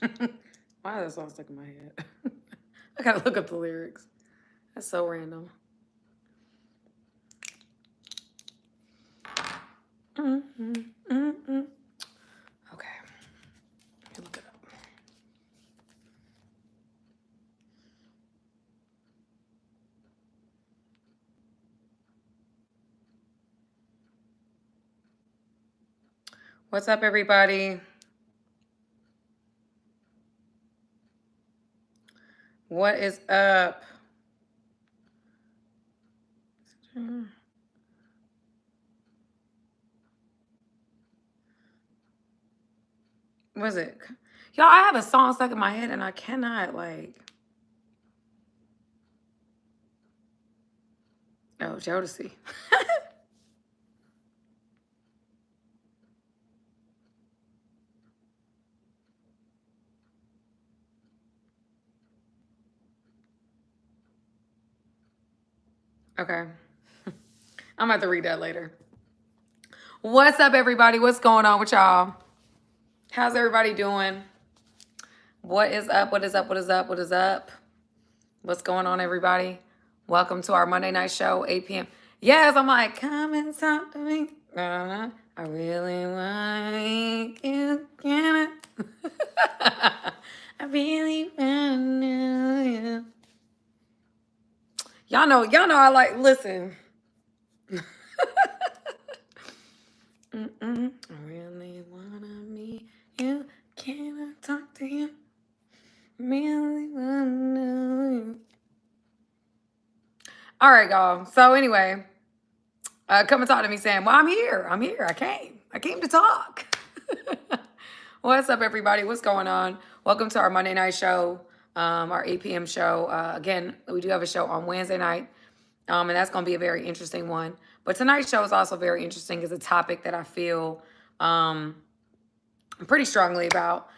Why does that song stuck in my head? I gotta look up the lyrics. That's so random. Mm-hmm, mm-hmm. Okay, let me look it up. What's up, everybody? What is up? What is it? Y'all, I have a song stuck in my head and I cannot, like... Oh, Jodeci. Okay. I'm about to read that later. What's up, everybody? What's going on with y'all? How's everybody doing? What is up? What is up? What is up? What is up? What's going on, everybody? Welcome to our Monday night show, 8 p.m. Yes, I'm like, come and talk to me. I really want you. Can I? I really want you. Y'all know I like, listen. I really wanna meet you. Can I talk to you? Really wanna know you. All right, y'all. So anyway, come and talk to me, Sam. Well, I'm here. I came to talk. What's up, everybody? What's going on? Welcome to our Monday night show, our 8 p.m. show. Again, we do have a show on Wednesday night, and that's going to be a very interesting one. But tonight's show is also very interesting. It's a topic that I feel pretty strongly about.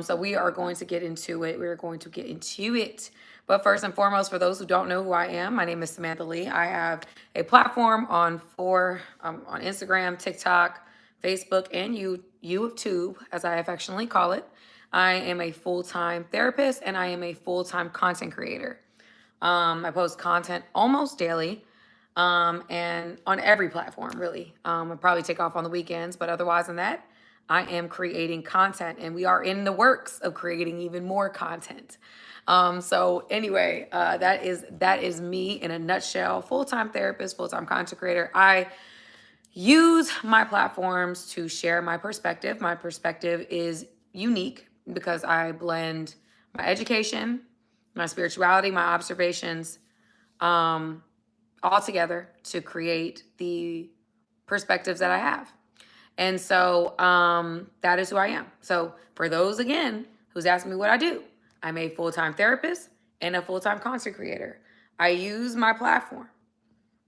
So we are going to get into it. We're going to get into it. But first and foremost, for those who don't know who I am, my name is Samantha Lee. I have a platform on Instagram, TikTok, Facebook, and YouTube, as I affectionately call it. I am a full-time therapist and I am a full-time content creator. I post content almost daily, and on every platform, really. I probably take off on the weekends, but otherwise than that, I am creating content, and we are in the works of creating even more content. So anyway, that is me in a nutshell. Full-time therapist, full-time content creator. I use my platforms to share my perspective. My perspective is unique because I blend my education, my spirituality, my observations, all together to create the perspectives that I have. And so that is who I am. So for those, again, who's asking me what I do, I'm a full-time therapist and a full-time content creator. I use my platform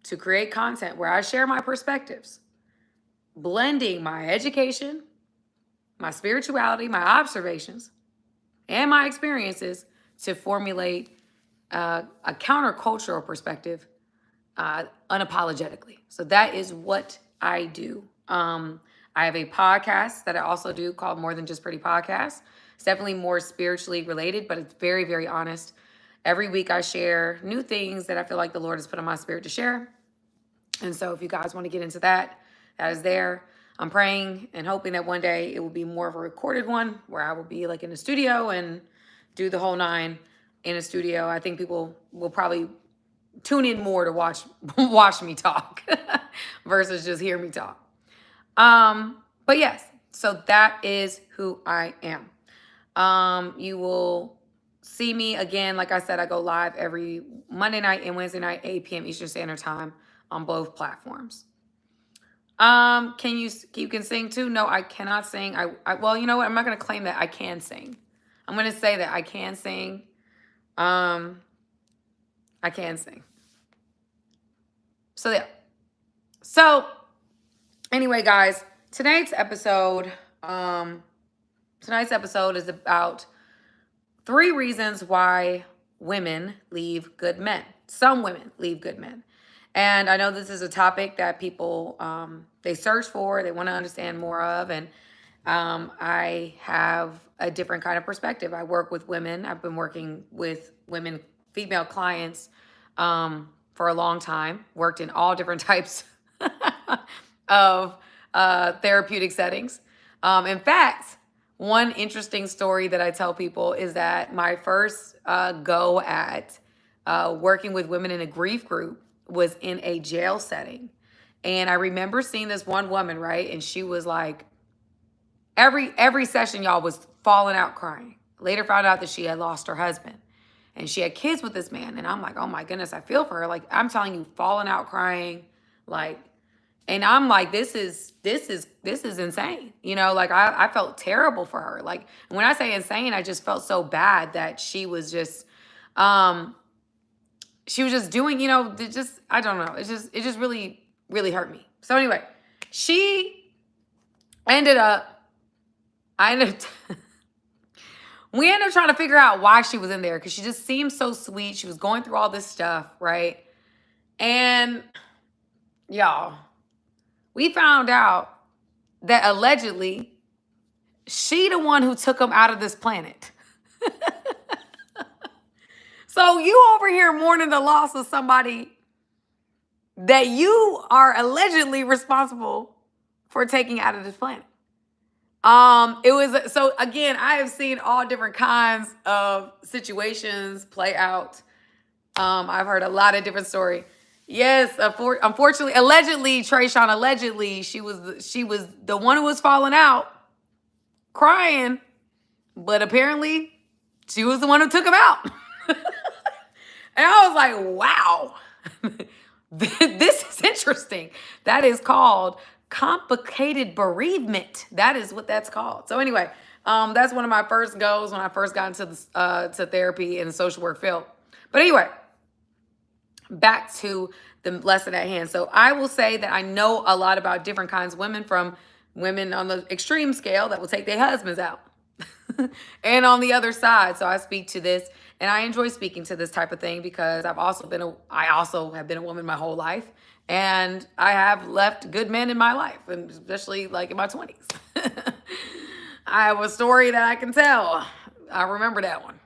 to create content where I share my perspectives, blending my education, my spirituality, my observations, and my experiences to formulate a countercultural perspective unapologetically. So that is what I do. I have a podcast that I also do called More Than Just Pretty Podcast. It's definitely more spiritually related, but it's very, very honest. Every week I share new things that I feel like the Lord has put on my spirit to share. And so if you guys want to get into that, that is there. I'm praying and hoping that one day it will be more of a recorded one where I will be like in a studio and do the whole nine in a studio. I think people will probably tune in more to watch me talk versus just hear me talk. But yes, so that is who I am. You will see me again. Like I said, I go live every Monday night and Wednesday night, 8 p.m. Eastern Standard Time on both platforms. You can sing too? No, I cannot sing. Well, you know what? I'm not going to claim that I can sing. I'm going to say that I can sing. I can sing. So yeah. So anyway, guys, tonight's episode is about 3 reasons why women leave good men. Some women leave good men. And I know this is a topic that people, they search for, they want to understand more of. And I have a different kind of perspective. I work with women. I've been working with women, female clients, for a long time. Worked in all different types of therapeutic settings. In fact, one interesting story that I tell people is that my first go at working with women in a grief group was in a jail setting. And I remember seeing this one woman, right? And she was like, every session, y'all, was falling out crying. Later found out that she had lost her husband and she had kids with this man. And I'm like, oh my goodness, I feel for her. Like, I'm telling you, falling out crying, like, and I'm like, this is insane. You know, like I felt terrible for her. Like, when I say insane, I just felt so bad that she was just doing, you know, just, I don't know. It just really, really hurt me. So anyway, she ended up, we ended up trying to figure out why she was in there because she just seemed so sweet. She was going through all this stuff, right? And y'all, we found out that allegedly she the one who took him out of this planet. So you over here mourning the loss of somebody that you are allegedly responsible for taking out of this planet. It was, so again, I have seen all different kinds of situations play out. I've heard a lot of different stories. Yes, unfortunately, allegedly, Trayshawn, allegedly, she was the one who was falling out, crying, but apparently she was the one who took him out. And I was like, wow, this is interesting. That is called complicated bereavement. That is what that's called. So anyway, that's one of my first goals when I first got into to therapy in the social work field. But anyway, back to the lesson at hand. So I will say that I know a lot about different kinds of women, from women on the extreme scale that will take their husbands out and on the other side. So I speak to this, and I enjoy speaking to this type of thing because I also have been a woman my whole life, and I have left good men in my life, and especially like in my 20s. I have a story that I can tell. I remember that one.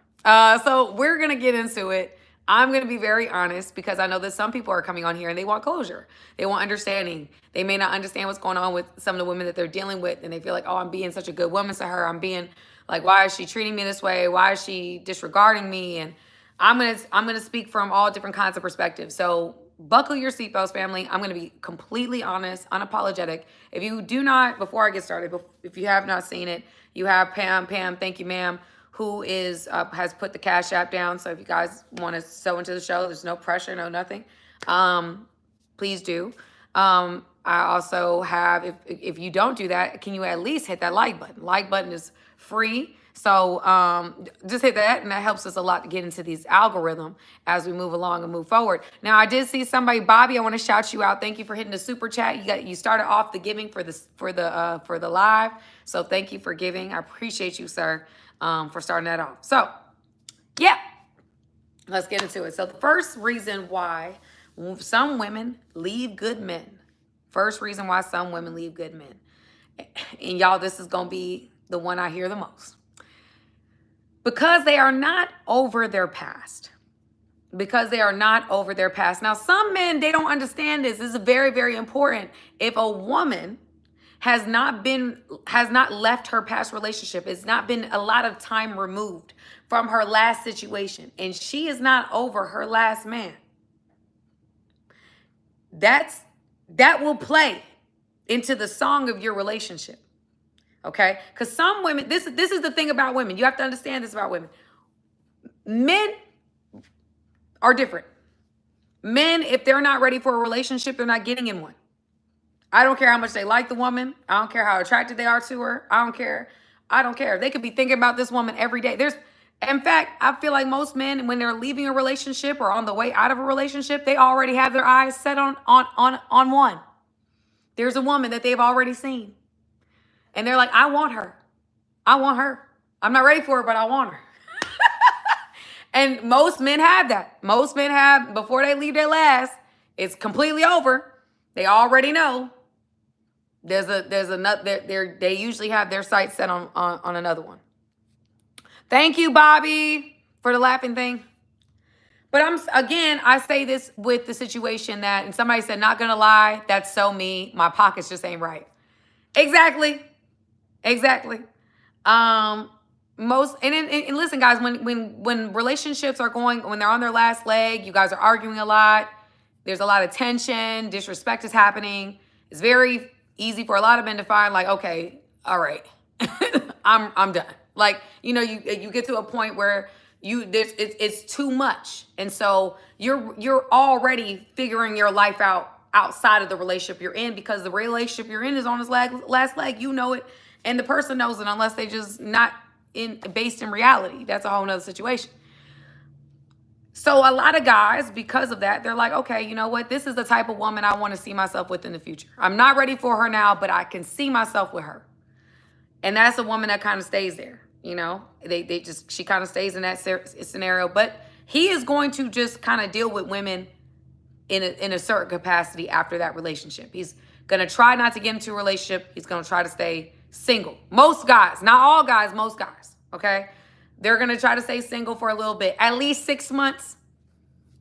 So we're going to get into it. I'm going to be very honest because I know that some people are coming on here and they want closure. They want understanding. They may not understand what's going on with some of the women that they're dealing with, and they feel like, oh, I'm being such a good woman to her. I'm being like, why is she treating me this way? Why is she disregarding me? And I'm going to speak from all different kinds of perspectives. So buckle your seatbelts, family. I'm going to be completely honest, unapologetic. If you do not, before I get started, if you have not seen it, you have Pam, thank you, ma'am, who is has put the Cash App down. So if you guys want to sew into the show, there's no pressure, no nothing. Please do. I also have, if you don't do that, can you at least hit that like button? Like button is free. So just hit that, and that helps us a lot to get into these algorithm as we move along and move forward. Now, I did see somebody, Bobby, I want to shout you out. Thank you for hitting the super chat. You started off the giving for the live. So thank you for giving. I appreciate you, sir, for starting that off. So yeah, let's get into it. So the first reason why some women leave good men. First reason why some women leave good men. And y'all, this is going to be the one I hear the most. Because they are not over their past. Because they are not over their past. Now, some men, they don't understand this. This is very, very important. If a woman has not left her past relationship, it's not been a lot of time removed from her last situation, and she is not over her last man, that will play into the song of your relationship. Okay? Because some women, this is the thing about women. You have to understand this about women. Men are different. Men, if they're not ready for a relationship, they're not getting in one. I don't care how much they like the woman. I don't care how attracted they are to her. I don't care. They could be thinking about this woman every day. In fact, I feel like most men, when they're leaving a relationship or on the way out of a relationship, they already have their eyes set on one. There's a woman that they've already seen. And they're like, I want her. I'm not ready for her, but I want her. And most men have that. Most men have, before they leave their last, it's completely over. They already know There's another, they usually have their sights set on another one. Thank you, Bobby, for the laughing thing. But I say this with the situation that, and somebody said, not gonna lie, that's so me. My pockets just ain't right. Exactly. Exactly. Most and listen, guys, when relationships are going, when they're on their last leg, you guys are arguing a lot. There's a lot of tension, disrespect is happening. It's very easy for a lot of men to find like, okay, all right, I'm done. Like, you get to a point where it's too much, and so you're already figuring your life out outside of the relationship you're in, because the relationship you're in is on its last leg. You know it, and the person knows it, unless they just not based in reality. That's a whole nother situation. So a lot of guys, because of that, they're like, okay, you know what? This is the type of woman I want to see myself with in the future. I'm not ready for her now, but I can see myself with her. And that's a woman that kind of stays there. She kind of stays in that scenario. But he is going to just kind of deal with women in a certain capacity after that relationship. He's going to try not to get into a relationship. He's going to try to stay single. Most guys, not all guys, most guys, okay? They're going to try to stay single for a little bit, at least 6 months.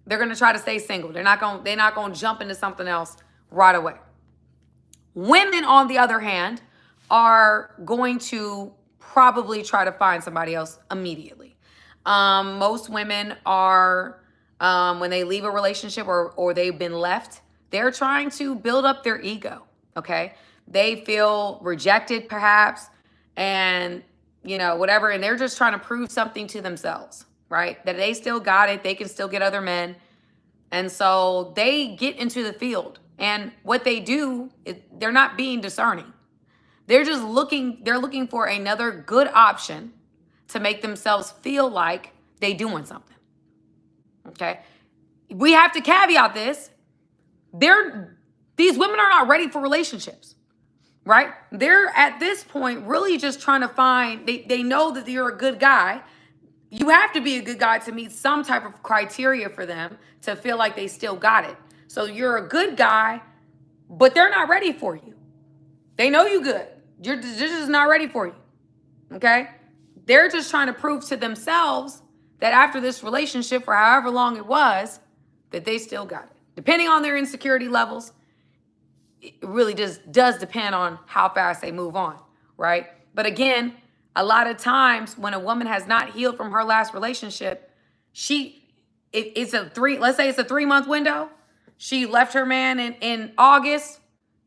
They're going to try to stay single. They're not going to jump into something else right away. Women, on the other hand, are going to probably try to find somebody else immediately. Most women are, when they leave a relationship or they've been left, they're trying to build up their ego, okay? They feel rejected, perhaps, and whatever, and they're just trying to prove something to themselves, right? That they still got it, they can still get other men. And so they get into the field, and what they do is they're not being discerning. They're looking for another good option to make themselves feel like they doing something. Okay? We have to caveat this. These women are not ready for relationships. Right? They're at this point really just trying to find, they know that you're a good guy. You have to be a good guy to meet some type of criteria for them to feel like they still got it. So you're a good guy, but they're not ready for you. They know you good. You're just not ready for you. Okay? They're just trying to prove to themselves that after this relationship, for however long it was, that they still got it. Depending on their insecurity levels, it really just does depend on how fast they move on, right? But again, a lot of times when a woman has not healed from her last relationship, let's say it's a 3-month window. She left her man in August,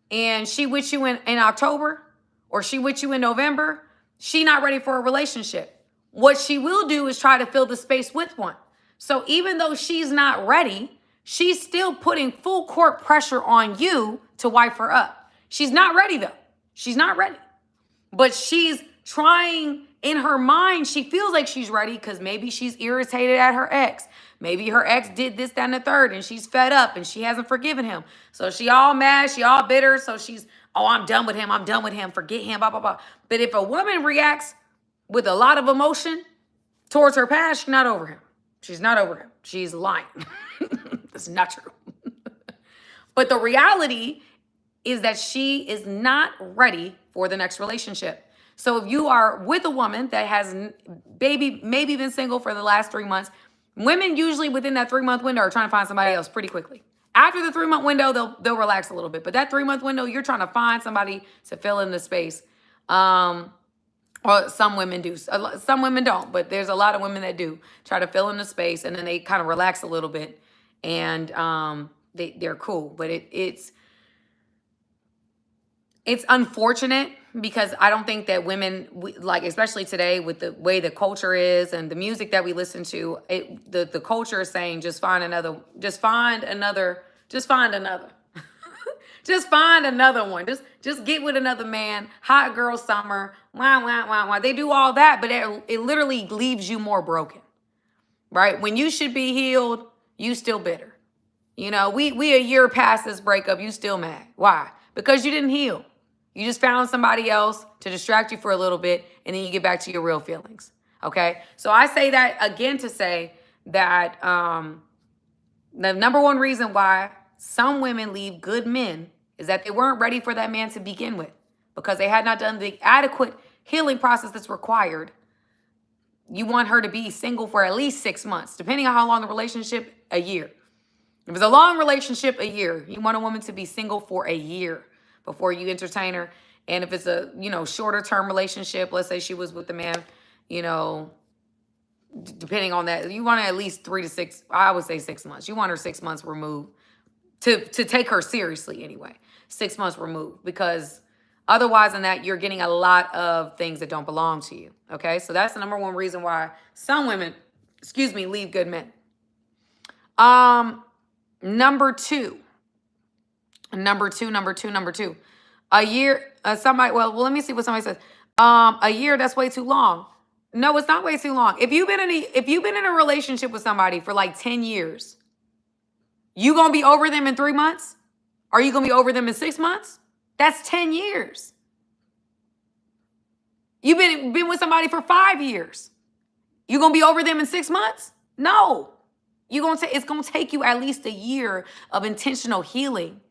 and she with you in October, or she with you in November. She not ready for a relationship. What she will do is try to fill the space with one. So even though she's not ready, she's still putting full court pressure on you to wipe her up. She's not ready, though. She's not ready. But she's trying, in her mind, she feels like she's ready because maybe she's irritated at her ex. Maybe her ex did this, that, and the third, and she's fed up and she hasn't forgiven him. So she all mad, she all bitter. So she's, oh, I'm done with him. I'm done with him. Forget him, blah, blah, blah. But if a woman reacts with a lot of emotion towards her past, she's not over him. She's not over him. She's lying. That's not true. But the reality is that she is not ready for the next relationship. So if you are with a woman that has maybe been single for the last 3 months, women usually within that 3-month window are trying to find somebody else pretty quickly. After the 3-month window, they'll relax a little bit. But that 3-month window, you're trying to find somebody to fill in the space. Or some women do. Some women don't, but there's a lot of women that do try to fill in the space, and then they kind of relax a little bit, and they're cool. But it's unfortunate, because I don't think that women, like, especially today with the way the culture is and the music that we listen to, the culture is saying just find another. Just find another one. Just get with another man. Hot girl summer. Wah, wah, wah, wah. They do all that, but it literally leaves you more broken, right? When you should be healed, you still bitter. We a year past this breakup, you still mad. Why? Because you didn't heal. You just found somebody else to distract you for a little bit, and then you get back to your real feelings. Okay? So I say that again to say that the number one reason why some women leave good men is that they weren't ready for that man to begin with because they had not done the adequate healing process that's required. You want her to be single for at least 6 months, depending on how long the relationship, a year. If it's a long relationship, a year. You want a woman to be single for a year before you entertain her. And if it's a, shorter term relationship, let's say she was with the man, depending on that, you want at least 3 to 6, I would say 6 months. You want her 6 months removed to take her seriously anyway. 6 months removed, because otherwise than that, you're getting a lot of things that don't belong to you. Okay. So that's the number one reason why some women, leave good men. Number two. A year, let me see what somebody says. A year, that's way too long. No, it's not way too long. If you've been in a relationship with somebody for like 10 years, you gonna be over them in 3 months? Are you gonna be over them in 6 months? That's 10 years. You've been with somebody for 5 years. You gonna be over them in 6 months? No. It's gonna take you at least a year of intentional healing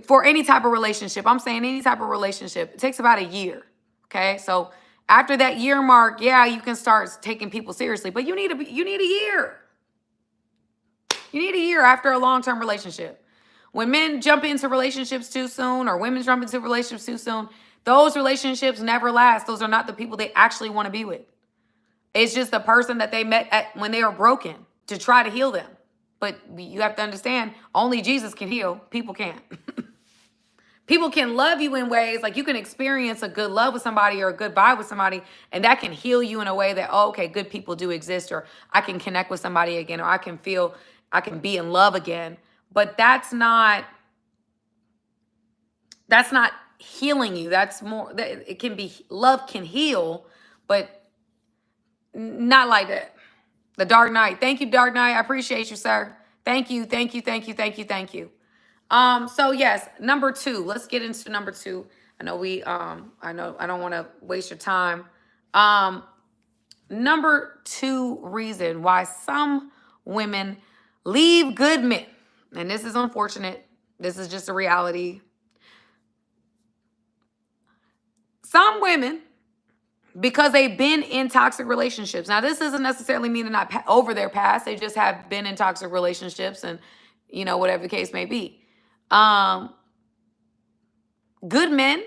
for any type of relationship. I'm saying any type of relationship. It takes about a year. Okay, so after that year mark, yeah, you can start taking people seriously, but you need a year. You need a year after a long-term relationship. When men jump into relationships too soon, or women jump into relationships too soon, those relationships never last. Those are not the people they actually want to be with. It's just the person that they met when they were broken to try to heal them. But you have to understand, only Jesus can heal. People can't. People can love you in ways, like you can experience a good love with somebody or a good vibe with somebody, and that can heal you in a way that, oh, okay, good people do exist, or I can connect with somebody again, or I can be in love again. But that's not healing you. That's more, it can be, love can heal, but not like that. The Dark Knight. Thank you, Dark Knight. I appreciate you, sir. Thank you. So yes, number two. Let's get into number two. I know I don't want to waste your time. Number two reason why some women leave good men, and this is unfortunate. This is just a reality. Some women, because they've been in toxic relationships. Now, this doesn't necessarily mean they're not over their past. They just have been in toxic relationships, and whatever the case may be. Good men,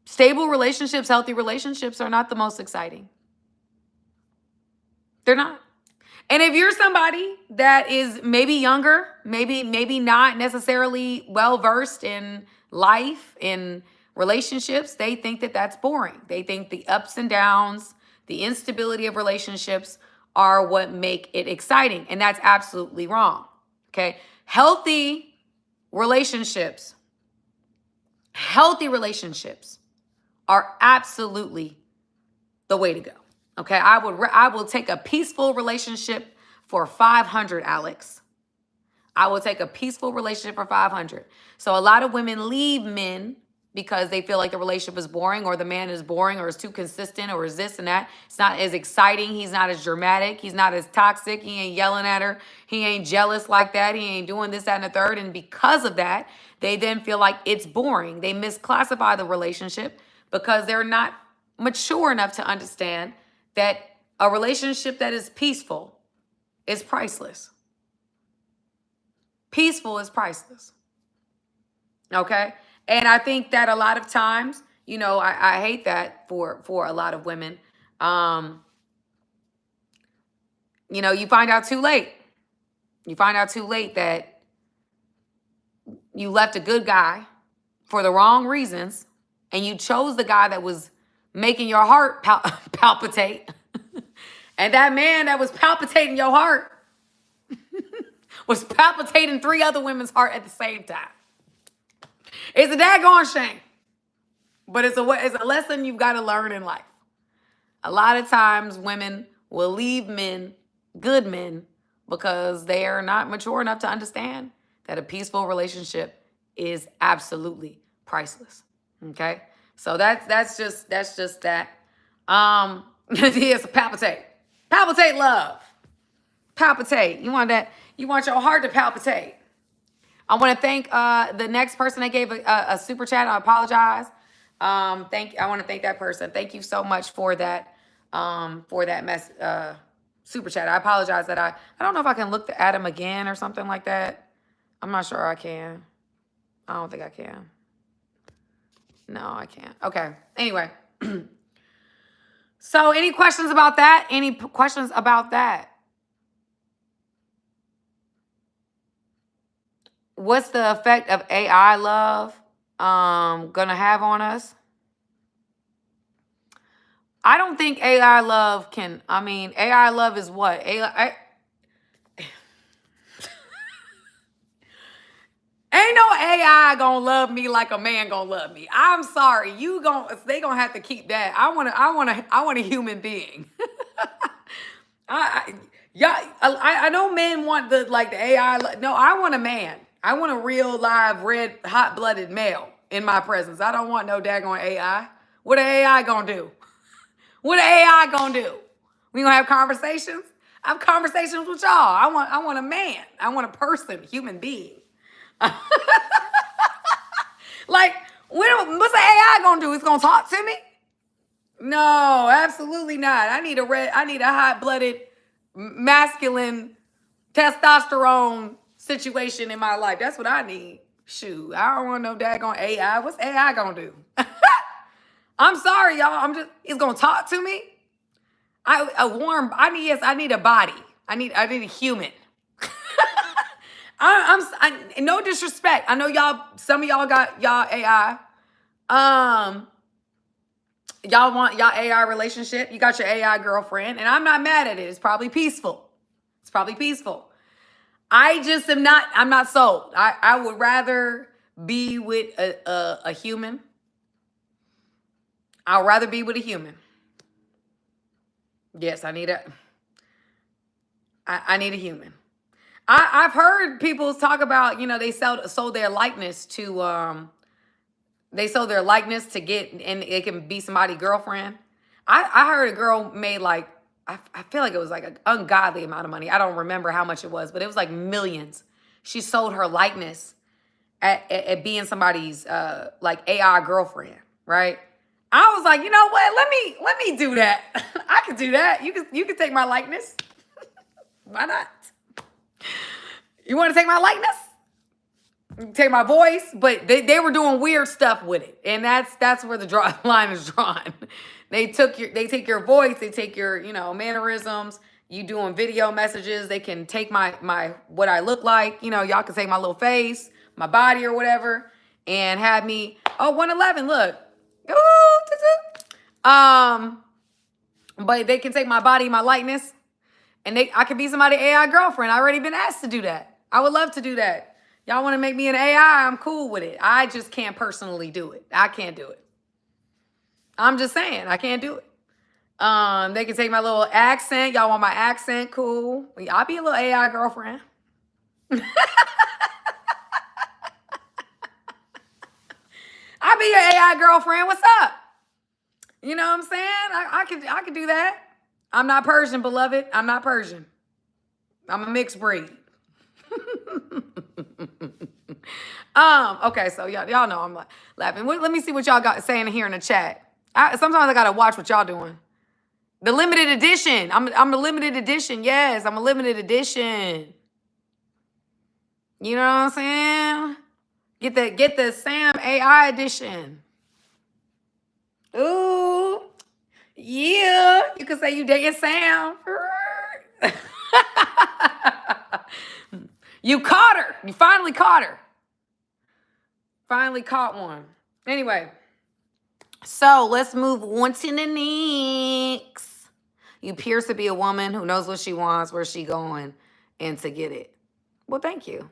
stable relationships, healthy relationships are not the most exciting. They're not. And if you're somebody that is maybe younger, maybe not necessarily well-versed in life, in relationships, they think that that's boring. They think the ups and downs, the instability of relationships are what make it exciting. And that's absolutely wrong. Okay. Healthy relationships are absolutely the way to go. Okay. I will take a peaceful relationship for 500, Alex. I will take a peaceful relationship for 500. So a lot of women leave men because they feel like the relationship is boring, or the man is boring, or is too consistent, or is this and that. It's not as exciting. He's not as dramatic. He's not as toxic. He ain't yelling at her. He ain't jealous like that. He ain't doing this, that, and the third. And because of that, they then feel like it's boring. They misclassify the relationship because they're not mature enough to understand that a relationship that is peaceful is priceless. Peaceful is priceless. Okay? And I think that a lot of times, I hate that for a lot of women. You find out too late. You find out too late that you left a good guy for the wrong reasons, and you chose the guy that was making your heart palpitate. And that man that was palpitating your heart was palpitating 3 other women's heart at the same time. It's a daggone shame, but it's a lesson you've got to learn in life. A lot of times women will leave men, good men, because they are not mature enough to understand that a peaceful relationship is absolutely priceless. Okay? So that's just that. Yes, palpitate. Palpitate love. Palpitate. You want your heart to palpitate. I want to thank the next person that gave a super chat. I apologize. I want to thank that person. Thank you so much for that super chat. I apologize that I don't know if I can look at him again or something like that. I'm not sure I can. I don't think I can. No, I can't. Okay. Anyway. So any questions about that? Any questions about that? What's the effect of AI love gonna have on us? I don't think AI love can, I mean, AI love is what? Ain't no AI gonna love me like a man gonna love me. I'm sorry. They gonna have to keep that. I want a human being. I know men want the AI. No, I want a man. I want a real live red hot blooded male in my presence. I don't want no daggone AI. What an AI gonna do? What an AI gonna do? We gonna have conversations? I have conversations with y'all. I want a man. I want a person, human being. Like, what's the AI gonna do? It's gonna talk to me? No, absolutely not. I need a hot-blooded, masculine, testosterone situation in my life. That's what I need. Shoot, I don't want no daggone AI. What's AI gonna do? I'm sorry, y'all. It's gonna talk to me. I need a body. I need a human. No disrespect. I know y'all, some of y'all got y'all AI. Y'all want y'all AI relationship. You got your AI girlfriend, and I'm not mad at it. It's probably peaceful. It's probably peaceful. I'm not sold. I would rather be with a human. I'd rather be with a human. Yes, I need a human. I've heard people talk about, they sold their likeness to get, and it can be somebody's girlfriend. I heard a girl made I feel like it was like an ungodly amount of money. I don't remember how much it was, but it was like millions. She sold her likeness at being somebody's AI girlfriend, right? I was like, you know what? Let me do that. I could do that. You could take my likeness. Why not? You want to take my likeness? Take my voice, but they were doing weird stuff with it, and that's where the line is drawn. They take your voice, they take your mannerisms. You doing video messages, they can take my what I look like. Y'all can take my little face, my body, or whatever, and have me 111. Look, but they can take my body, my likeness, and I could be somebody's AI girlfriend. I already been asked to do that. I would love to do that. Y'all want to make me an AI? I'm cool with it. I just can't personally do it. I can't do it. I'm just saying, I can't do it. They can take my little accent. Y'all want my accent? Cool. I'll be a little AI girlfriend. I'll be your AI girlfriend. What's up? You know what I'm saying? I could do that. I'm not Persian, beloved. I'm not Persian. I'm a mixed breed. Okay, so y'all know I'm laughing. Let me see what y'all got saying here in the chat. Sometimes I gotta watch what y'all doing. The limited edition. I'm a limited edition. Yes, I'm a limited edition. You know what I'm saying? Get the Sam AI edition. Ooh, yeah. You can say you dating Sam. You caught her. You finally caught her. Finally caught one. Anyway, so let's move on to the next. You appears to be a woman who knows what she wants, where she going, and to get it. Well, thank you.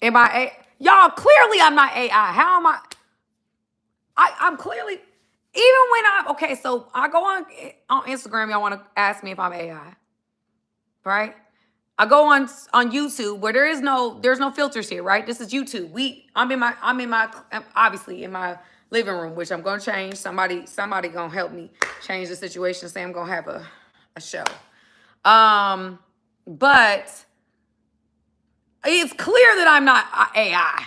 Y'all, clearly I'm not AI. How am I? I'm clearly, even when okay, so I go on Instagram, y'all want to ask me if I'm AI, right? I go on YouTube where there's no filters here, right? This is YouTube. I'm in my obviously in my living room, which I'm gonna change. Somebody gonna help me change the situation. Say I'm gonna have a show. But It's clear that I'm not AI.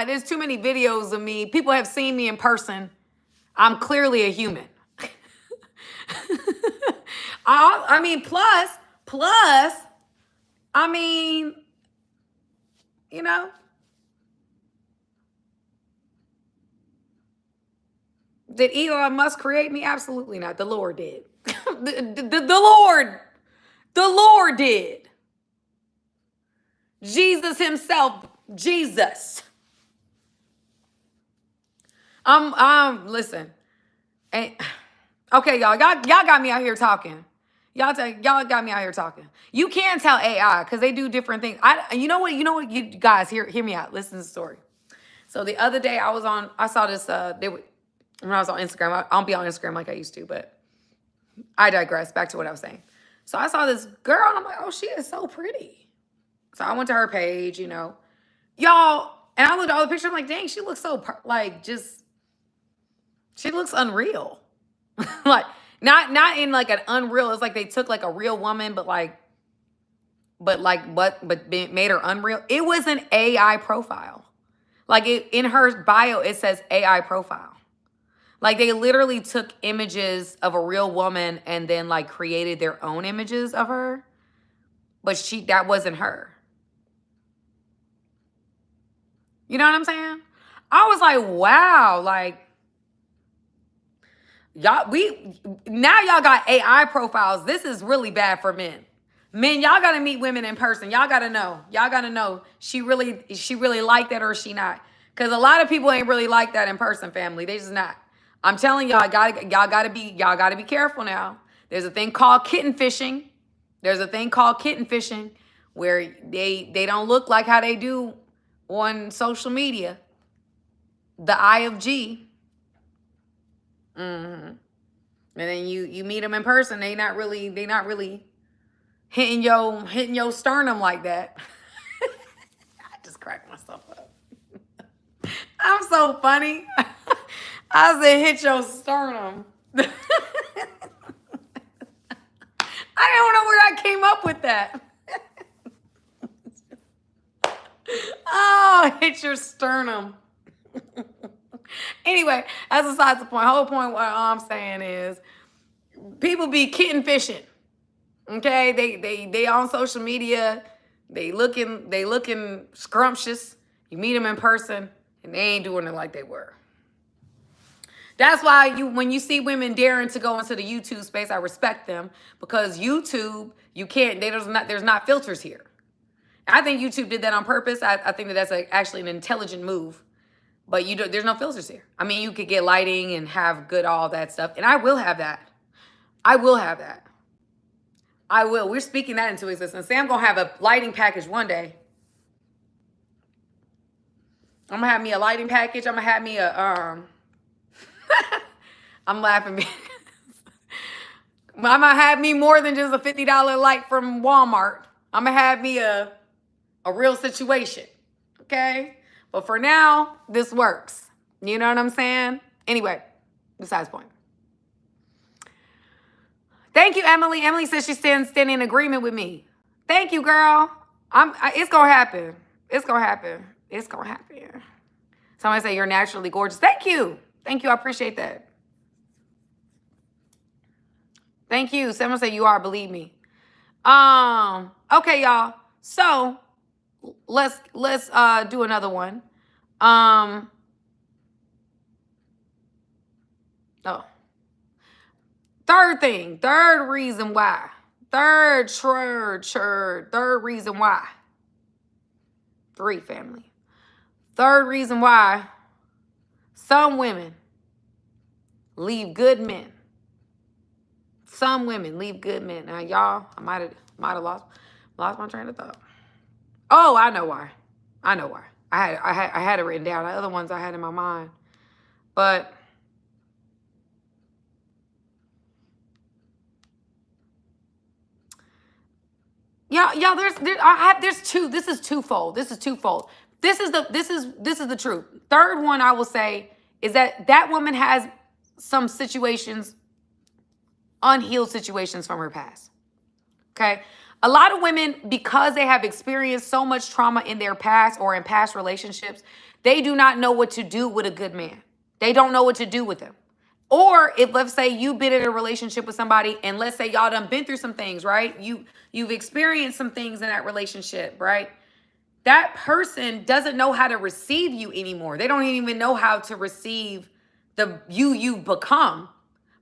There's too many videos of me. People have seen me in person. I'm clearly a human. I mean, plus, I mean, you know, did Elon Musk create me? Absolutely not. The Lord did. The Lord did. Jesus himself, Jesus. Listen. Okay, y'all got me out here talking. Y'all got me out here talking. You can tell AI because they do different things. You know what, you guys, hear me out. Listen to the story. So the other day I saw this, when I was on Instagram, I don't be on Instagram like I used to, but I digress. Back to what I was saying. So I saw this girl and I'm like, oh, she is so pretty. So I went to her page, y'all, and I looked at all the pictures. I'm like, dang, she looks so she looks unreal. Like not in like an unreal. It's like they took like a real woman, but made her unreal. It was an AI profile. Like in her bio, it says AI profile. Like they literally took images of a real woman and then like created their own images of her. But that wasn't her. You know what I'm saying? I was like, wow, like y'all got AI profiles. This is really bad for men. Men, y'all gotta meet women in person. Y'all gotta know she really like that or she not. Cause a lot of people ain't really like that in person, family. They just not. I'm telling y'all, y'all gotta be careful now. There's a thing called kitten fishing. Where they don't look like how they do on social media. The eye of G. And then you meet them in person, they not really hitting your sternum like that. I just cracked myself up. I'm so funny. I said hit your sternum. I don't know where I came up with that. Oh, hit your sternum. Anyway, that's besides the point. Whole point, what I'm saying is people be kitten fishing. Okay, they on social media, they looking scrumptious. You meet them in person, and they ain't doing it like they were. That's why when you see women daring to go into the YouTube space, I respect them, because YouTube, you can't. There's not filters here. I think YouTube did that on purpose. I think that's actually an intelligent move. But there's no filters here. I mean, you could get lighting and have good all that stuff, and I will have that. I will. We're speaking that into existence. Say I'm gonna have a lighting package one day. I'm gonna have me a lighting package. I'm gonna have me a I'm laughing. I'm gonna have me more than just a $50 light from Walmart. I'm gonna have me a real situation. Okay? But for now, this works. You know what I'm saying? Anyway, besides the point. Thank you, Emily. Emily says she's standing in agreement with me. Thank you, girl. It's gonna happen. It's gonna happen. Somebody say you're naturally gorgeous. Thank you. I appreciate that. Thank you. Someone say you are. Believe me. Okay, y'all. So let's do another one. Third reason why. Third reason why. 3, family. Third reason why some women leave good men. Some women leave good men. Now, y'all, I might have lost my train of thought. Oh, I know why. I had it written down. The other ones I had in my mind, but y'all, there's two. This is twofold. This is the truth. Third one I will say is that woman has some situations, unhealed situations from her past. Okay. A lot of women, because they have experienced so much trauma in their past or in past relationships, they do not know what to do with a good man. They don't know what to do with him. Or if, let's say, you've been in a relationship with somebody and let's say y'all done been through some things, right? You've experienced some things in that relationship, right? That person doesn't know how to receive you anymore. They don't even know how to receive the you've become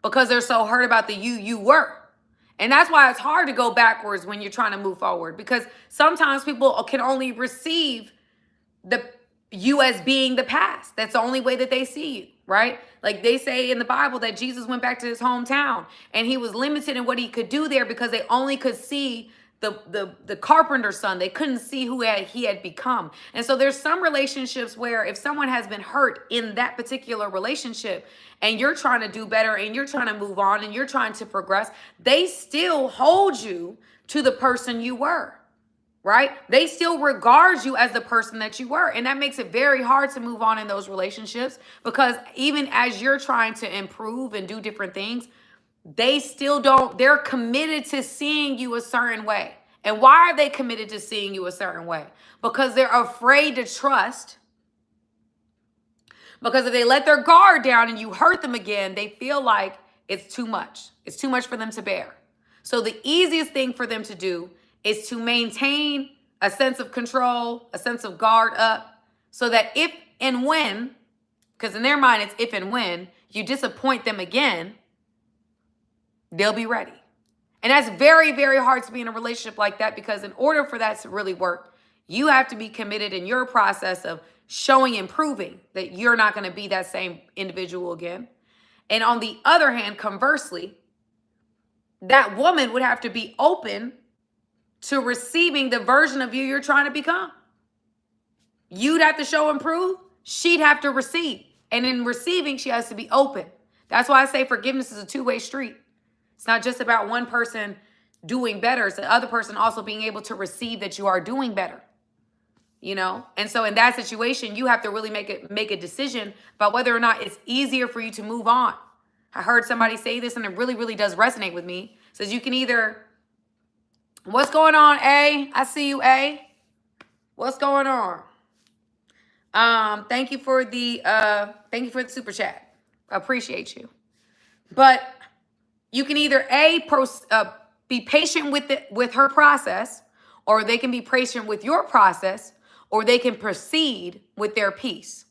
because they're so hurt about the you were. And that's why it's hard to go backwards when you're trying to move forward, because sometimes people can only receive the you as being the past. That's the only way that they see you, right? Like they say in the Bible that Jesus went back to his hometown and he was limited in what he could do there because they only could see the carpenter's son. They couldn't see who he had become. And so there's some relationships where if someone has been hurt in that particular relationship and you're trying to do better and you're trying to move on and you're trying to progress, they still hold you to the person you were, right? They still regard you as the person that you were. And that makes it very hard to move on in those relationships because even as you're trying to improve and do different things, they still don't, they're committed to seeing you a certain way. And why are they committed to seeing you a certain way? Because they're afraid to trust. Because if they let their guard down and you hurt them again, they feel like it's too much. It's too much for them to bear. So the easiest thing for them to do is to maintain a sense of control, a sense of guard up, so that if and when, because in their mind it's if and when, you disappoint them again, they'll be ready. And that's very, very hard to be in a relationship like that because in order for that to really work, you have to be committed in your process of showing and proving that you're not going to be that same individual again. And on the other hand, conversely, that woman would have to be open to receiving the version of you you're trying to become. You'd have to show and prove. She'd have to receive. And in receiving, she has to be open. That's why I say forgiveness is a two-way street. It's not just about one person doing better. It's the other person also being able to receive that you are doing better, you know? And so in that situation, you have to really make a decision about whether or not it's easier for you to move on. I heard somebody say this and it really, really does resonate with me. It says you can either, what's going on, A? I see you, A. What's going on? Thank you for the super chat. I appreciate you. But you can either be patient with her process, or they can be patient with your process, or they can proceed with their peace,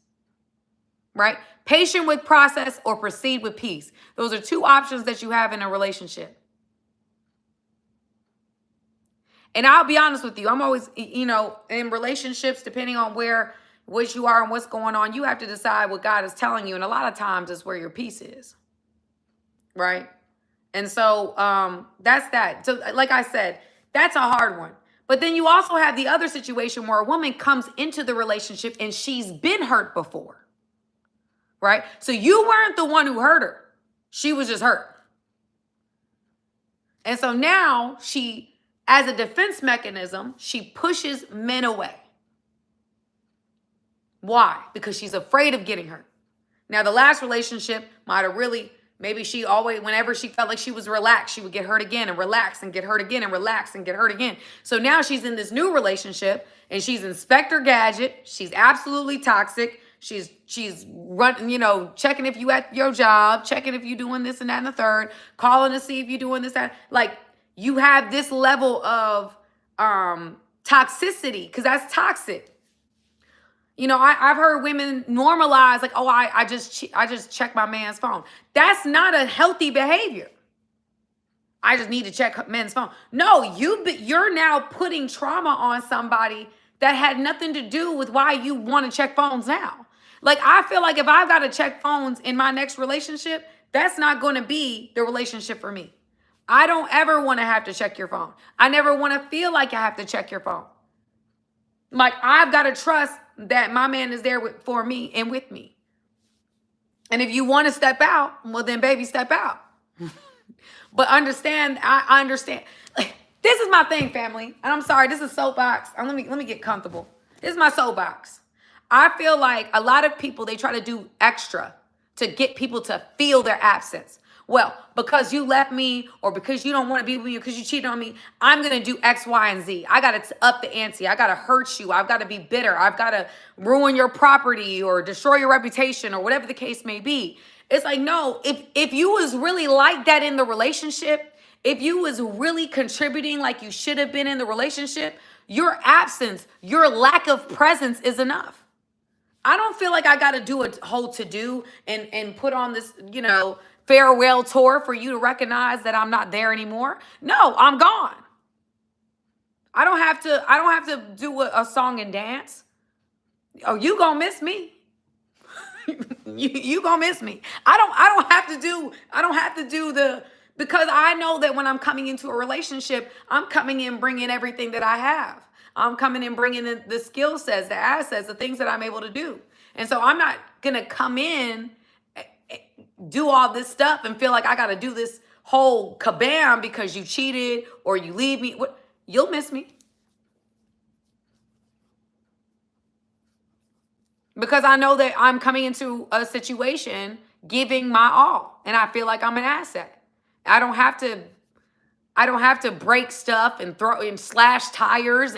right? Patient with process or proceed with peace. Those are two options that you have in a relationship. And I'll be honest with you, I'm always, in relationships, depending on what you are and what's going on, you have to decide what God is telling you. And a lot of times it's where your peace is, right? And so that's that. So like I said, that's a hard one. But then you also have the other situation where a woman comes into the relationship and she's been hurt before, right? So you weren't the one who hurt her. She was just hurt. And so now she, as a defense mechanism, she pushes men away. Why? Because she's afraid of getting hurt. Now, the last relationship might have really, maybe she always, whenever she felt like she was relaxed, she would get hurt again and relax and get hurt again and relax and get hurt again. So now she's in this new relationship and she's Inspector Gadget. She's absolutely toxic. She's running, checking if you at your job, checking if you doing this and that and the third, calling to see if you're doing this, that. Like, you have this level of toxicity, because that's toxic. I've heard women normalize, like, oh, I just check my man's phone. That's not a healthy behavior. I just need to check men's phone. No, you're now putting trauma on somebody that had nothing to do with why you want to check phones now. Like, I feel like if I've got to check phones in my next relationship, that's not going to be the relationship for me. I don't ever want to have to check your phone. I never want to feel like I have to check your phone. Like, I've got to trust that my man is there for me and with me. And if you want to step out, well, then baby, step out. But understand, I understand. This is my thing, family. And I'm sorry, this is soapbox. Let me get comfortable. This is my soapbox. I feel like a lot of people, they try to do extra to get people to feel their absence. well, because you left me or because you don't want to be with me or because you cheated on me, I'm going to do X, Y, and Z. I got to up the ante. I got to hurt you. I've got to be bitter. I've got to ruin your property or destroy your reputation or whatever the case may be. It's like, no, if you was really like that in the relationship, if you was really contributing like you should have been in the relationship, your absence, your lack of presence is enough. I don't feel like I got to do a whole to-do and put on this, farewell tour for you to recognize that I'm not there anymore. No, I'm gone. I don't have to do a song and dance. Oh, you gonna miss me. you gonna miss me. I don't have to do the, because I know that when I'm coming into a relationship, I'm coming in bringing everything that I have. I'm coming in bringing the skill sets, the assets, the things that I'm able to do. And so I'm not gonna come in, do all this stuff and feel like I gotta do this whole kabam because you cheated or you leave me. You'll miss me. Because I know that I'm coming into a situation giving my all, and I feel like I'm an asset. I don't have to break stuff and throw and slash tires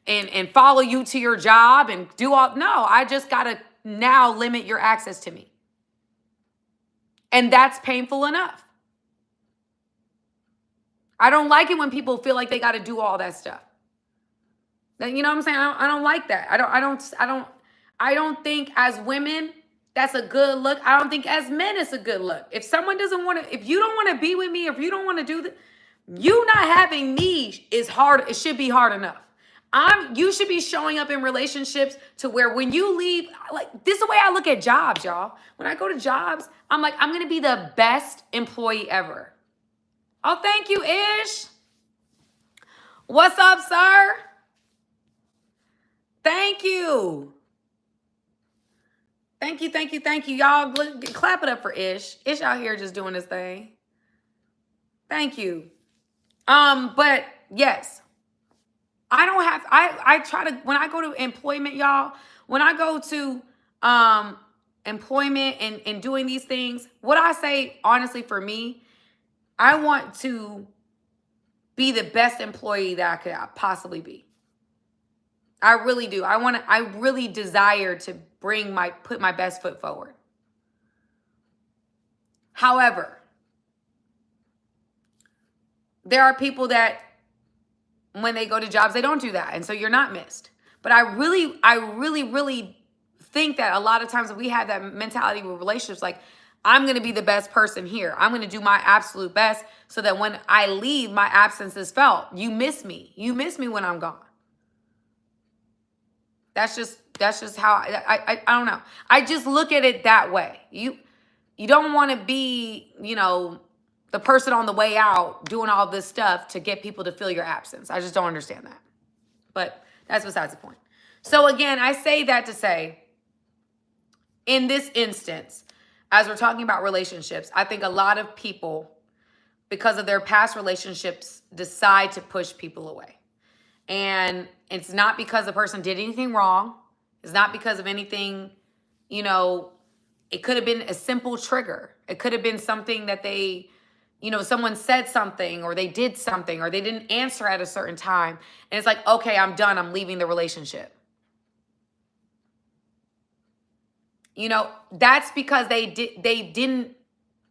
and follow you to your job and do all. No, I just gotta now limit your access to me. And that's painful enough. I don't like it when people feel like they gotta do all that stuff. You know what I'm saying? I don't like that. I don't think as women that's a good look. I don't think as men it's a good look. If someone doesn't want to, if you don't want to be with me, if you don't want to do that, you not having me is hard. It should be hard enough. You should be showing up in relationships to where when you leave, like this is the way I look at jobs, y'all. When I go to jobs, I'm like, I'm gonna be the best employee ever. Oh, thank you, Ish. What's up, sir? Thank you. Thank you. Y'all clap it up for Ish. Ish out here just doing his thing. Thank you. But yes, I try to, when I go to employment, y'all, when I go to employment and doing these things, what I say, honestly, for me, I want to be the best employee that I could possibly be. I really do. I really desire to put my best foot forward. However, there are people that when they go to jobs, they don't do that. And so you're not missed. But I really think that a lot of times we have that mentality with relationships, like, I'm going to be the best person here. I'm going to do my absolute best so that when I leave, my absence is felt. You miss me. You miss me when I'm gone. That's just how I don't know. I just look at it that way. You don't want to be, the person on the way out doing all this stuff to get people to feel your absence. I just don't understand that. But that's besides the point. So again, I say that to say, in this instance, as we're talking about relationships, I think a lot of people, because of their past relationships, decide to push people away. And it's not because the person did anything wrong. It's not because of anything, it could have been a simple trigger. It could have been something that they, someone said something or they did something or they didn't answer at a certain time. And it's like, okay, I'm done. I'm leaving the relationship. That's because they didn't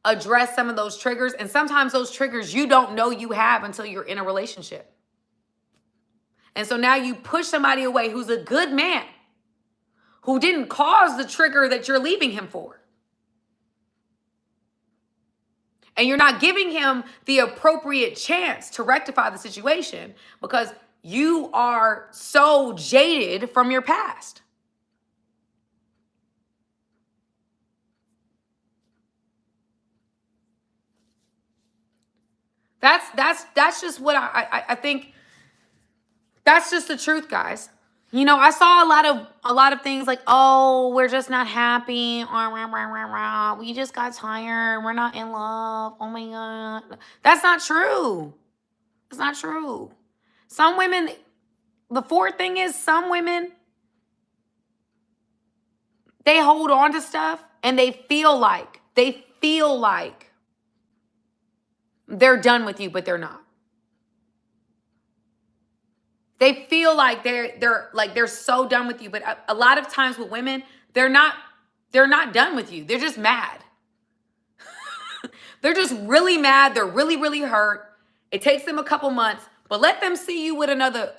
address some of those triggers. And sometimes those triggers you don't know you have until you're in a relationship. And so now you push somebody away who's a good man, who didn't cause the trigger that you're leaving him for. And you're not giving him the appropriate chance to rectify the situation because you are so jaded from your past. That's just what I think. That's just the truth, guys. I saw a lot of things like, oh, we're just not happy. We just got tired. We're not in love. Oh my God. That's not true. It's not true. Some women, the fourth thing is some women, they hold on to stuff and they feel like They're done with you, but they're not. They feel like they're so done with you, but a lot of times with women, they're not done with you. They're just mad. They're just really mad. They're really, really hurt. It takes them a couple months, but let them see you with another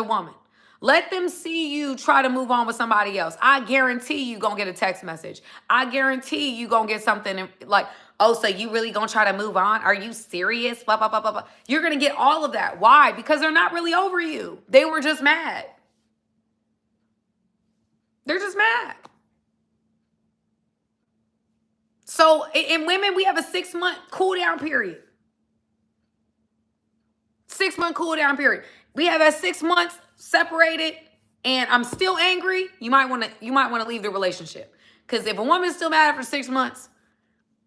woman. Let them see you try to move on with somebody else. I guarantee you gonna get a text message. I guarantee you gonna get something like, oh, so you really gonna try to move on? Are you serious? Blah, blah, blah, blah, blah. You're gonna get all of that. Why? Because they're not really over you. They were just mad. They're just mad. So in women, we have a 6-month cool down period. 6-month cool down period. We have that 6 months separated, and I'm still angry. You might want to leave the relationship, because if a woman's still mad for 6 months,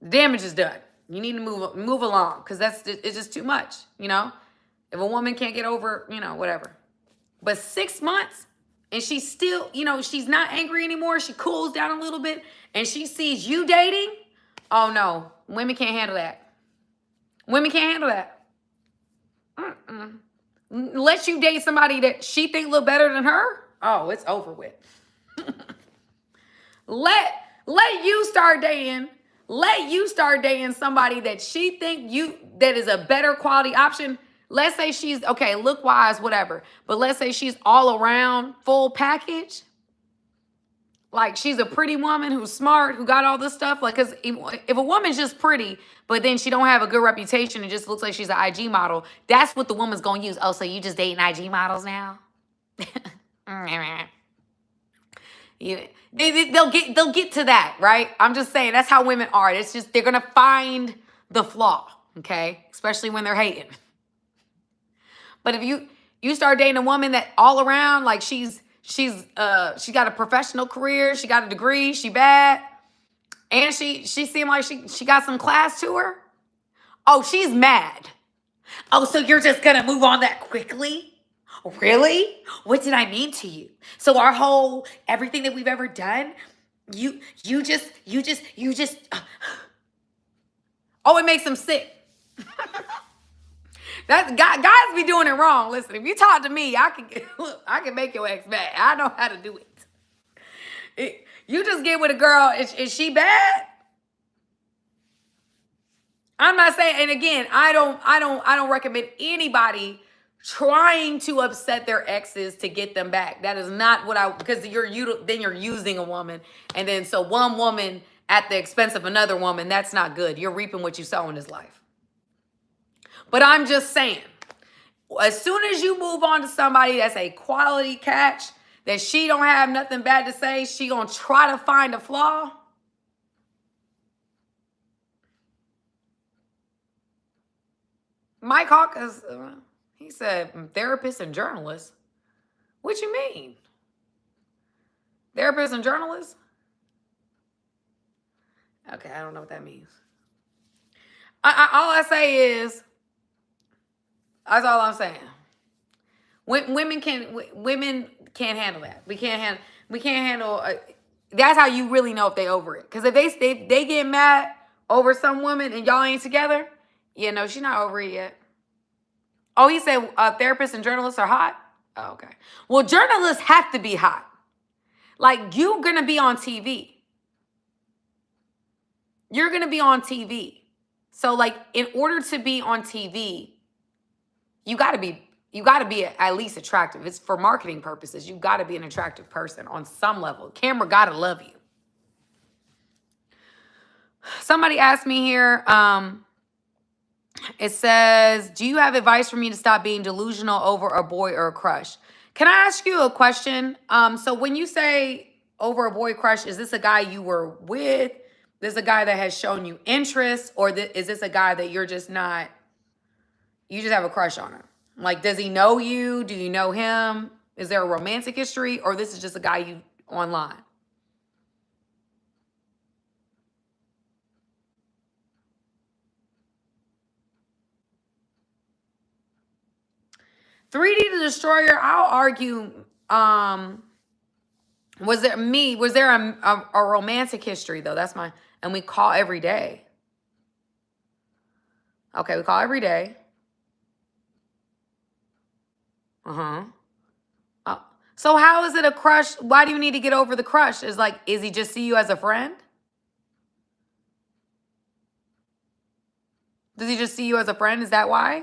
the damage is done. You need to move along, because it's just too much. If a woman can't get over, whatever. But 6 months, and she's still, she's not angry anymore. She cools down a little bit, and she sees you dating. Oh no, women can't handle that. Women can't handle that. Let you date somebody that she think look better than her. Oh, it's over with. Let you start dating. Let you start dating somebody that she think that is a better quality option. Let's say she's okay, look wise, whatever. But let's say she's all around full package. Like, she's a pretty woman who's smart, who got all this stuff. Like, because if a woman's just pretty, but then she don't have a good reputation and just looks like she's an IG model, that's what the woman's going to use. Oh, so you just dating IG models now? They'll get to that, right? I'm just saying, that's how women are. It's just, they're going to find the flaw, okay? Especially when they're hating. But if you start dating a woman that all around, like, she got a professional career, she got a degree, she bad, and she seemed like she got some class to her. Oh, she's mad. Oh, so you're just gonna move on that quickly? Really? What did I mean to you? So everything that we've ever done, you just oh, it makes them sick. That guys be doing it wrong. Listen, if you talk to me, I can make your ex mad. I know how to do it. You just get with a girl. Is she bad? I'm not saying. And again, I don't recommend anybody trying to upset their exes to get them back. That is not what because then you're using a woman, and then so one woman at the expense of another woman. That's not good. You're reaping what you sow in this life. But I'm just saying, as soon as you move on to somebody that's a quality catch, that she don't have nothing bad to say, she gonna try to find a flaw. Mike Hawkins, he said, therapist and journalist. What you mean? Therapist and journalist? Okay, I don't know what that means. All I say is, that's all I'm saying. Women can't handle that. We can't handle. That's how you really know if they over it. Because if they get mad over some woman and y'all ain't together, she's not over it yet. Oh, he said therapists and journalists are hot. Oh, okay. Well, journalists have to be hot. Like, you're gonna be on TV. You're gonna be on TV. So, like, in order to be on TV, you gotta be at least attractive. It's for marketing purposes. You gotta be an attractive person on some level. Camera gotta love you. Somebody asked me here, it says, do you have advice for me to stop being delusional over a boy or a crush? Can I ask you a question? So when you say over a boy crush, is this a guy you were with? This a guy that has shown you interest? Or is this a guy that you're just not, you just have a crush on him? Like, does he know you? Do you know him? Is there a romantic history? Or this is just a guy you online? "3D the Destroyer," I'll argue, was there a romantic history though? That's and we call every day. Okay, we call every day. Uh-huh. So how is it a crush? Why do you need to get over the crush? Is like, is he just see you as a friend? Does he just see you as a friend? Is that why?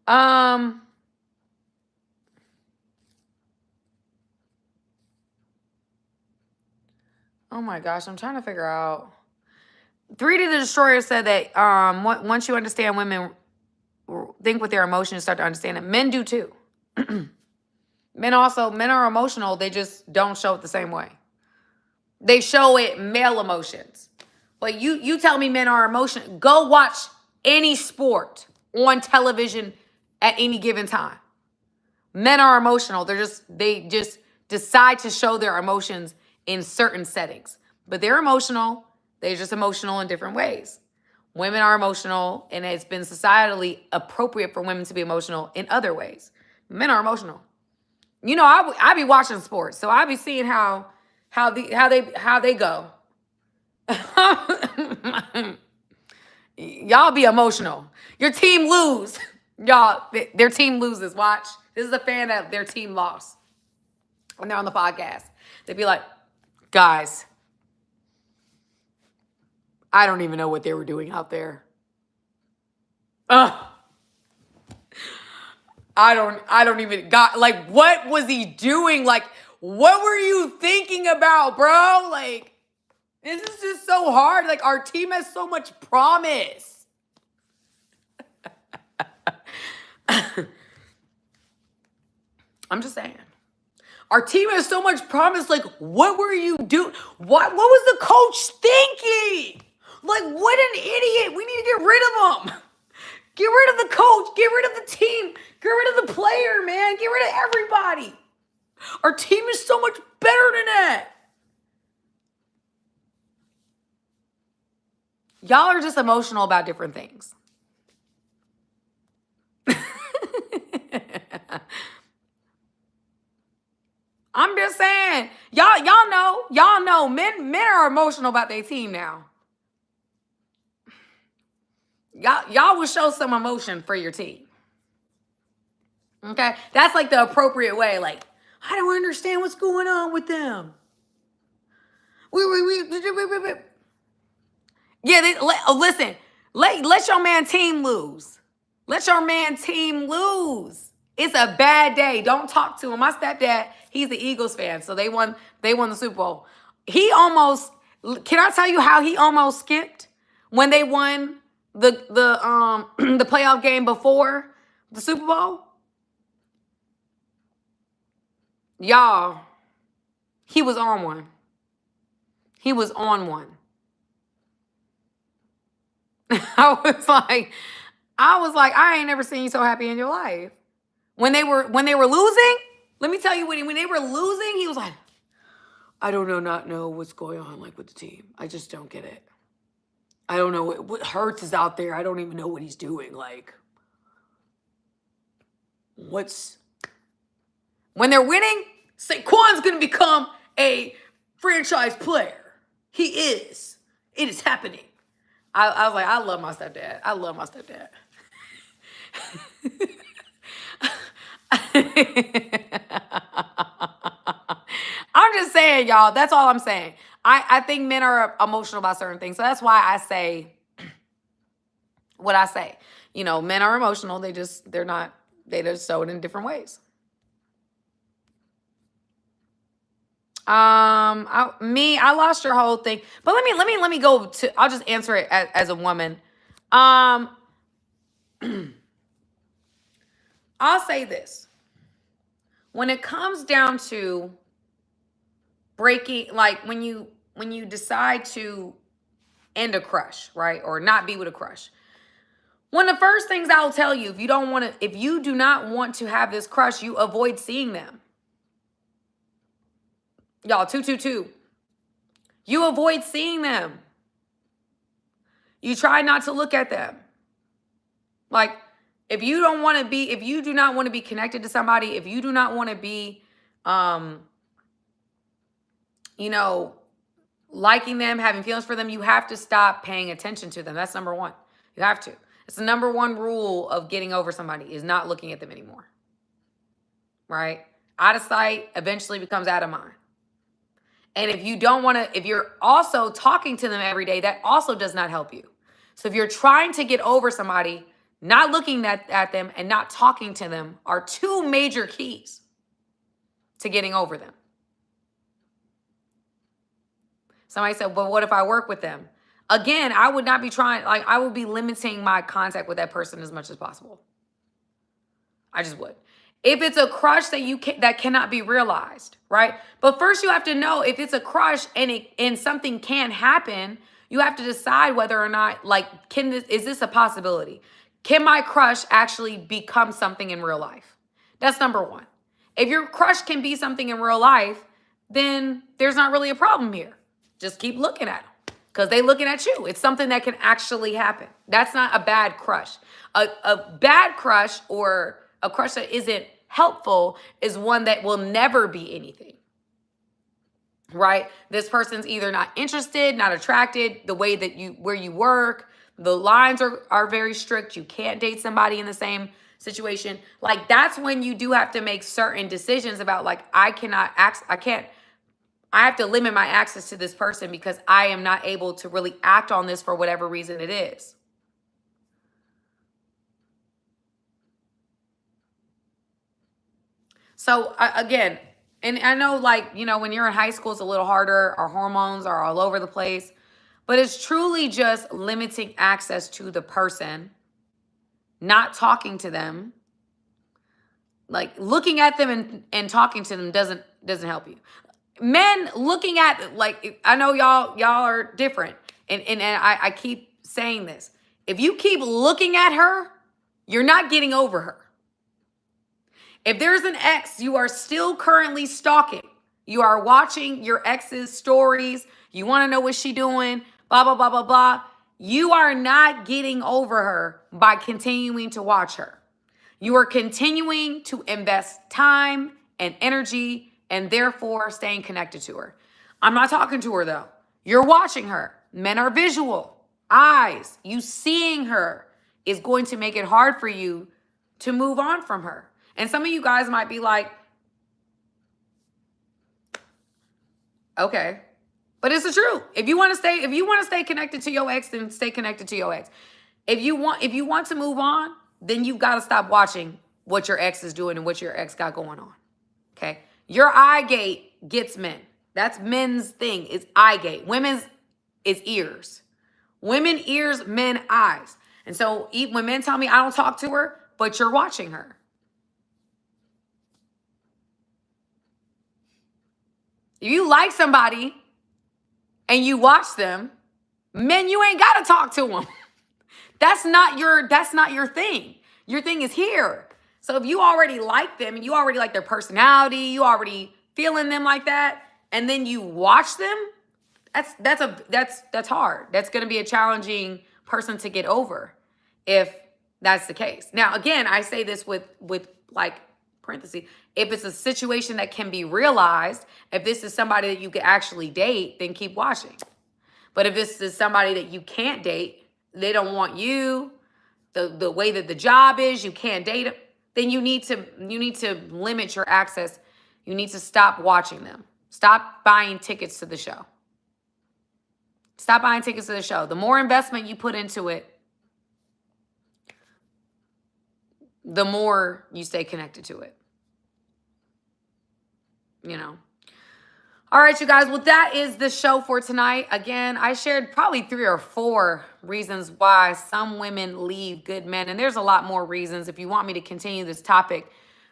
Um, oh my gosh, I'm trying to figure out. 3D the Destroyer said that once you understand women think with their emotions, start to understand it. Men do too. Men are emotional. They just don't show it the same way. They show it male emotions. But you tell me men are emotional. Go watch any sport on television at any given time. Men are emotional. They just decide to show their emotions in certain settings. But they're emotional. They're just emotional in different ways. Women are emotional, and it's been societally appropriate for women to be emotional in other ways. Men are emotional. You know, I be watching sports, so I be seeing how they go. Y'all be emotional. Your team lose. Y'all, their team loses. Watch. This is a fan that their team lost. When they're on the podcast, they'd be like, guys, I don't even know what they were doing out there. I don't even got, like, what was he doing? Like, what were you thinking about, bro? Like, this is just so hard. Like, our team has so much promise. I'm just saying. Our team has so much promise. Like, what were you doing? What was the coach thinking? Like, what an idiot. We need to get rid of him. Get rid of the coach. Get rid of the team. Get rid of the player, man. Get rid of everybody. Our team is so much better than that. Y'all are just emotional about different things. I'm just saying. Y'all know men are emotional about their team now. Y'all will show some emotion for your team. Okay? That's like the appropriate way. Like, I don't understand what's going on with them. Yeah, listen. Let your man team lose. Let your man team lose. It's a bad day. Don't talk to him. My stepdad, he's the Eagles fan, so they won the Super Bowl. He almost, can I tell you how he almost skipped when they won the the playoff game before the Super Bowl? Y'all, he was on one. He was on one. I was like, I ain't never seen you so happy in your life. When they were losing, let me tell you, when they were losing, he was like, I not know what's going on, like, with the team. I just don't get it. I don't know what Hurts is out there. I don't even know what he's doing. Like, when they're winning, Saquon's gonna become a franchise player. He is. It is happening. I was like, I love my stepdad. I love my stepdad. I'm just saying, y'all. That's all I'm saying. I think men are emotional about certain things. So that's why I say what I say. You know, men are emotional. They just show it in different ways. I lost your whole thing. But let me go to, I'll just answer it as a woman. I'll say this. When it comes down to breaking, like when you decide to end a crush, right? Or not be with a crush. One of the first things I'll tell you, if you do not want to have this crush, you avoid seeing them. Y'all, 222. You avoid seeing them. You try not to look at them. Like, if you do not want to be connected to somebody, if you do not want to be um, you know, liking them, having feelings for them, you have to stop paying attention to them. That's number one. You have to. It's the number one rule of getting over somebody is not looking at them anymore. Right? Out of sight eventually becomes out of mind. And if you don't want to, if you're also talking to them every day, that also does not help you. So if you're trying to get over somebody, not looking at them and not talking to them are two major keys to getting over them. Somebody said, but what if I work with them? Again, I would not be trying, like, I would be limiting my contact with that person as much as possible. I just would. If it's a crush that cannot be realized, right? But first you have to know if it's a crush and something can happen, you have to decide whether or not, like, is this a possibility? Can my crush actually become something in real life? That's number one. If your crush can be something in real life, then there's not really a problem here. Just keep looking at them because they looking at you. It's something that can actually happen. That's not a bad crush. A bad crush or a crush that isn't helpful is one that will never be anything, right? This person's either not interested, not attracted, the way that where you work, the lines are very strict. You can't date somebody in the same situation. Like, that's when you do have to make certain decisions about, like, I have to limit my access to this person because I am not able to really act on this for whatever reason it is. So again, and I know, like, you know, when you're in high school, it's a little harder. Our hormones are all over the place. But it's truly just limiting access to the person, not talking to them. Like, looking at them and talking to them doesn't help you. Men looking at, like, I know y'all are different. And I keep saying this. If you keep looking at her, you're not getting over her. If there's an ex you are still currently stalking, you are watching your ex's stories, you want to know what she's doing, blah, blah, blah, blah, blah. You are not getting over her by continuing to watch her. You are continuing to invest time and energy and therefore staying connected to her. I'm not talking to her though. You're watching her. Men are visual. Eyes. You seeing her is going to make it hard for you to move on from her. And some of you guys might be like, okay, but it's the truth. If you want to stay connected to your ex, then stay connected to your ex. If you want to move on, then you've got to stop watching what your ex is doing and what your ex got going on. Okay. Your eye gate gets men. That's men's thing. It's eye gate. Women's is ears. Women ears, men eyes. And so when men tell me I don't talk to her, but you're watching her. If you like somebody and you watch them, men, you ain't got to talk to them. That's not your thing. Your thing is here. So if you already like them and you already like their personality, you already feeling them like that, and then you watch them, that's hard. That's going to be a challenging person to get over if that's the case. Now, again, I say this with like parentheses. If it's a situation that can be realized, if this is somebody that you could actually date, then keep watching. But if this is somebody that you can't date, they don't want you, the way that the job is, you can't date them, then you need to limit your access. You need to stop watching them. Stop buying tickets to the show. Stop buying tickets to the show. The more investment you put into it, the more you stay connected to it. You know. All right, you guys. Well, that is the show for tonight. Again, I shared probably 3 or 4 reasons why some women leave good men. And there's a lot more reasons. If you want me to continue this topic,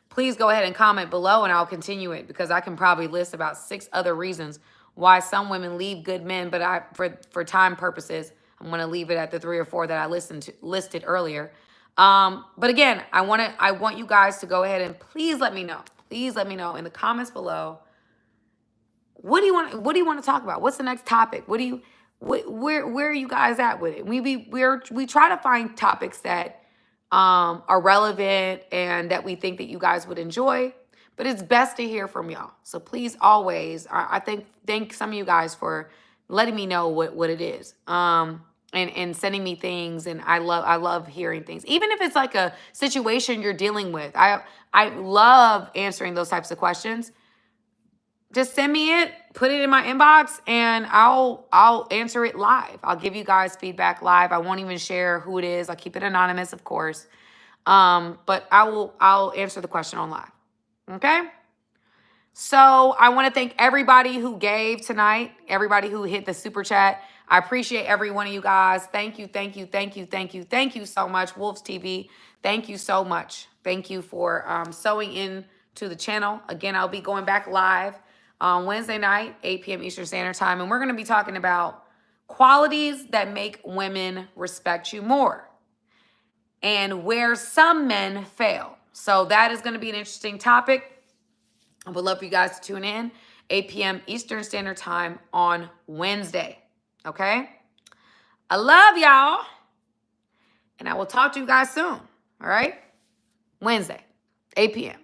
please go ahead and comment below and I'll continue it, because I can probably list about 6 other reasons why some women leave good men. But for time purposes, I'm going to leave it at the 3 or 4 that I listed earlier. But again, I want you guys to go ahead and please let me know. Please let me know in the comments below. What do you want to talk about? What's the next topic? Where are you guys at with it? We try to find topics that are relevant and that we think that you guys would enjoy. But it's best to hear from y'all. So please always, I thank some of you guys for letting me know what it is. And sending me things, and I love hearing things. Even if it's like a situation you're dealing with. I love answering those types of questions. Just send me it, put it in my inbox, and I'll answer it live. I'll give you guys feedback live. I won't even share who it is. I'll keep it anonymous, of course. But I'll answer the question on live. Okay? So I want to thank everybody who gave tonight, everybody who hit the super chat. I appreciate every one of you guys. Thank you, thank you, thank you, thank you, thank you so much. Wolves TV, thank you so much. Thank you for sewing in to the channel. Again, I'll be going back live on Wednesday night, 8 p.m. Eastern Standard Time, and we're going to be talking about qualities that make women respect you more and where some men fail. So that is going to be an interesting topic. I would love for you guys to tune in 8 p.m. Eastern Standard Time on Wednesday. Okay? I love y'all. And I will talk to you guys soon. All right? Wednesday, 8 p.m.